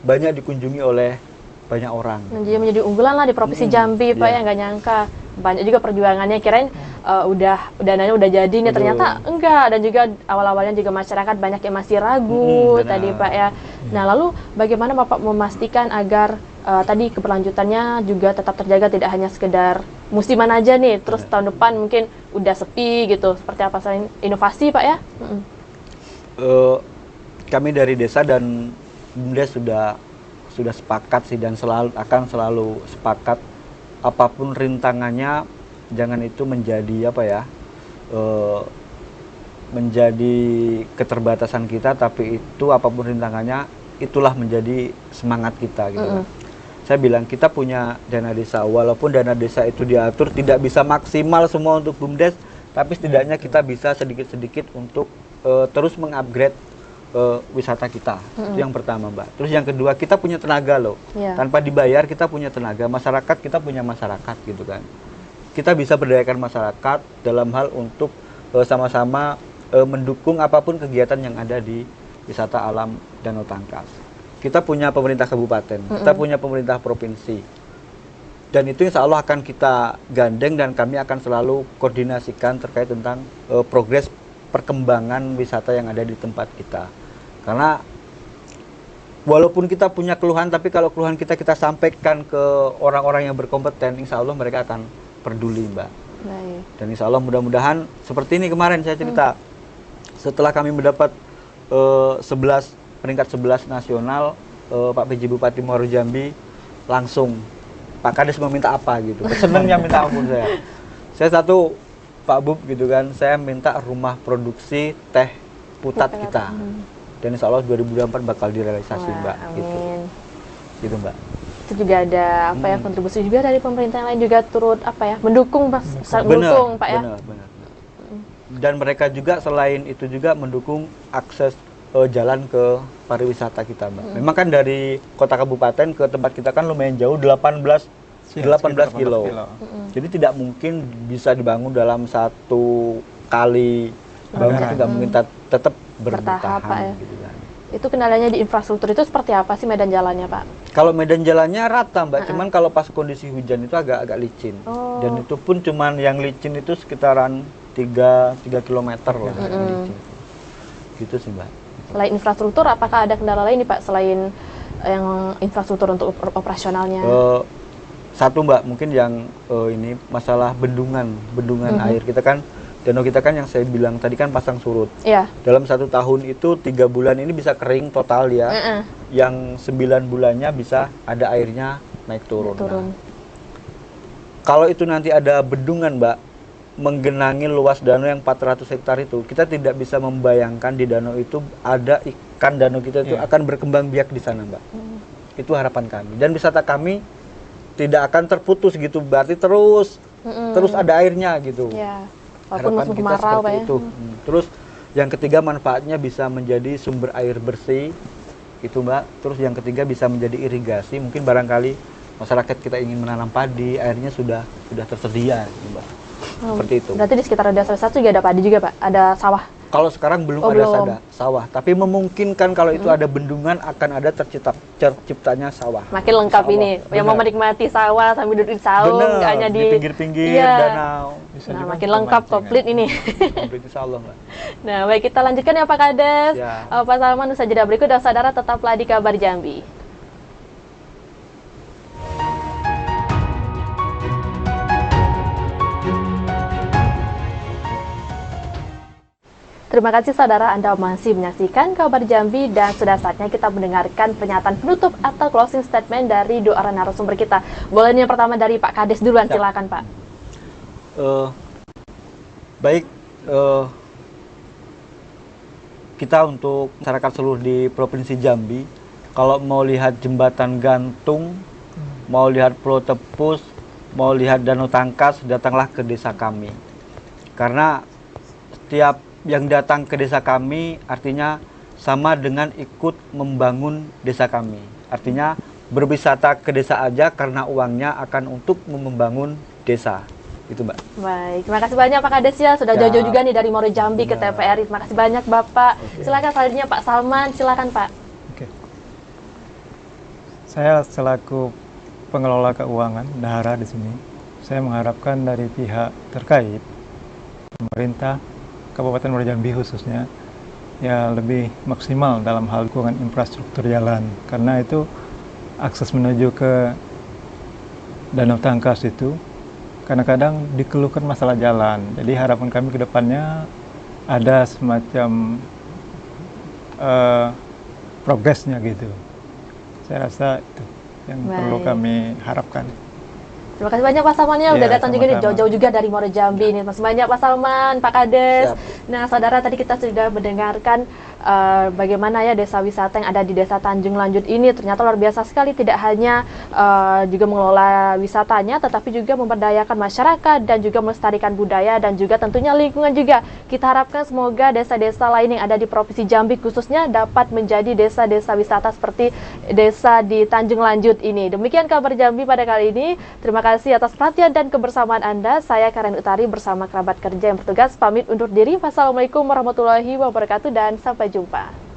banyak dikunjungi oleh banyak orang. Menjadi unggulan lah di Provinsi Jambi, Pak, ya nggak nyangka. Banyak juga perjuangannya, kirain dananya udah jadi nih, ternyata enggak. Dan juga awal-awalnya juga masyarakat banyak yang masih ragu tadi, Pak, ya. Nah, lalu bagaimana Bapak memastikan agar tadi keberlanjutannya juga tetap terjaga, tidak hanya sekedar musiman aja nih, terus tahun depan mungkin udah sepi gitu. Seperti apa selain inovasi, Pak, ya? Kami dari desa dan BUMDes sudah sepakat sih dan akan selalu sepakat apapun rintangannya jangan itu menjadi apa ya, menjadi keterbatasan kita, tapi itu apapun rintangannya itulah menjadi semangat kita gitu kan. Saya bilang kita punya dana desa, walaupun dana desa itu diatur tidak bisa maksimal semua untuk BUMDes, tapi setidaknya kita bisa sedikit-sedikit untuk terus mengupgrade wisata kita. Itu yang pertama, Mbak. Terus yang kedua, kita punya tenaga loh. Tanpa dibayar kita punya tenaga, masyarakat kita punya masyarakat gitu kan. Kita bisa berdayakan masyarakat dalam hal untuk sama-sama mendukung apapun kegiatan yang ada di wisata alam Danau Tangkas. Kita punya pemerintah kabupaten, kita punya pemerintah provinsi. Dan itu insya Allah akan kita gandeng dan kami akan selalu koordinasikan terkait tentang progres perkembangan wisata yang ada di tempat kita. Karena walaupun kita punya keluhan, tapi kalau keluhan kita sampaikan ke orang-orang yang berkompeten, insya Allah mereka akan peduli, Mbak. Baik. Dan insya Allah mudah-mudahan seperti ini kemarin saya cerita. Setelah kami mendapat peringkat 11 nasional, Pak PJ Bupati Muaro Jambi langsung, Pak Kades meminta apa gitu. Senangnya minta ampun saya. Saya satu, Pak Bub gitu kan, saya minta rumah produksi teh putat kita. Dan insya Allah 2024 bakal direalisasi. Wah, Mbak. Amin. Gitu Mbak. Itu juga ada apa ya, kontribusi juga dari pemerintah yang lain juga turut apa ya, mendukung Pak ya. Benar. Dan mereka juga selain itu juga mendukung akses jalan ke pariwisata kita, Mbak. Memang kan dari kota kabupaten ke tempat kita kan lumayan jauh, 18 kilo. Jadi tidak mungkin bisa dibangun dalam satu kali bangun, itu nggak mungkin, tetap bertahap ya. Gitu kan. Itu kendalanya di infrastruktur itu seperti apa sih medan jalannya, Pak? Kalau medan jalannya rata, Mbak, cuman kalau pas kondisi hujan itu agak licin. Dan itu pun cuman yang licin itu sekitaran 3 km loh. Licin. Gitu sih, Mbak. Selain infrastruktur, apakah ada kendala lain nih, Pak, selain yang infrastruktur untuk operasionalnya? Satu, Mbak, mungkin yang ini masalah bendungan air. Kita kan, danau kita kan yang saya bilang tadi kan pasang surut. Dalam 1 tahun itu 3 bulan ini bisa kering total ya. Yang 9 bulannya bisa ada airnya naik turun. Nah, kalau itu nanti ada bendungan, Mbak, menggenangi luas danau yang 400 hektar itu, kita tidak bisa membayangkan di danau itu ada ikan danau kita itu akan berkembang biak di sana, Mbak. Itu harapan kami. Dan wisata kami tidak akan terputus gitu, berarti terus ada airnya gitu. Walaupun musim kemarau, Pak, ya. Itu. Terus yang ketiga, manfaatnya bisa menjadi sumber air bersih, itu, Mbak. Terus yang ketiga bisa menjadi irigasi. Mungkin barangkali masyarakat kita ingin menanam padi, airnya sudah tersedia, Mbak. Seperti itu. Berarti di sekitar desa wisata juga ada padi juga, Pak? Ada sawah? Kalau sekarang belum ada sawah, tapi memungkinkan kalau itu ada bendungan akan ada terciptanya sawah. Makin lengkap ini. Yang mau menikmati sawah sambil duduk di saung, nggak hanya di pinggir-pinggir danau. Nah, makin lengkap, komplit ini. Komplit, insya Allah, Mbak. Nah, baik, kita lanjutkan ya Pak Kades. Pak Salman, usaha jeda berikut, dan saudara tetaplah di Kabar Jambi. Terima kasih saudara, Anda masih menyaksikan Kabar Jambi dan sudah saatnya kita mendengarkan pernyataan penutup atau closing statement dari dua orang narasumber kita. Boleh nih yang pertama dari Pak Kades duluan, silakan Pak. Baik, kita untuk masyarakat seluruh di Provinsi Jambi, kalau mau lihat jembatan gantung, mau lihat Pulau Tepus, mau lihat Danau Tangkas, datanglah ke desa kami. Karena setiap yang datang ke desa kami artinya sama dengan ikut membangun desa kami. Artinya berwisata ke desa aja karena uangnya akan untuk membangun desa. Itu Mbak. Baik, terima kasih banyak Pak Kades ya, sudah jauh-jauh juga nih dari Muaro Jambi ke TVRI. Terima kasih banyak Bapak. Silakan selanjutnya Pak Salman, silakan Pak. Oke. Saya selaku pengelola keuangan Dahara di sini, saya mengharapkan dari pihak terkait, pemerintah Kabupaten Muaro Jambi khususnya, ya lebih maksimal dalam hal dukungan infrastruktur jalan, karena itu akses menuju ke Danau Tangkas itu kadang-kadang dikeluhkan masalah jalan. Jadi harapan kami ke depannya ada semacam progresnya gitu. Saya rasa itu yang perlu kami harapkan. Terima kasih banyak Pak Salman ya, udah datang juga nih jauh-jauh juga dari Muaro Jambi nih. Terima kasih banyak Pak Salman, Pak Kades. Nah, saudara, tadi kita sudah mendengarkan bagaimana ya desa wisata yang ada di Desa Tanjung Lanjut ini ternyata luar biasa sekali, tidak hanya juga mengelola wisatanya tetapi juga memberdayakan masyarakat dan juga melestarikan budaya dan juga tentunya lingkungan juga. Kita harapkan semoga desa-desa lain yang ada di Provinsi Jambi khususnya dapat menjadi desa-desa wisata seperti desa di Tanjung Lanjut ini. Demikian Kabar Jambi pada kali ini. Terima kasih atas perhatian dan kebersamaan Anda. Saya Karen Utari bersama kerabat kerja yang bertugas pamit undur diri. Wassalamualaikum warahmatullahi wabarakatuh dan sampai jumpa.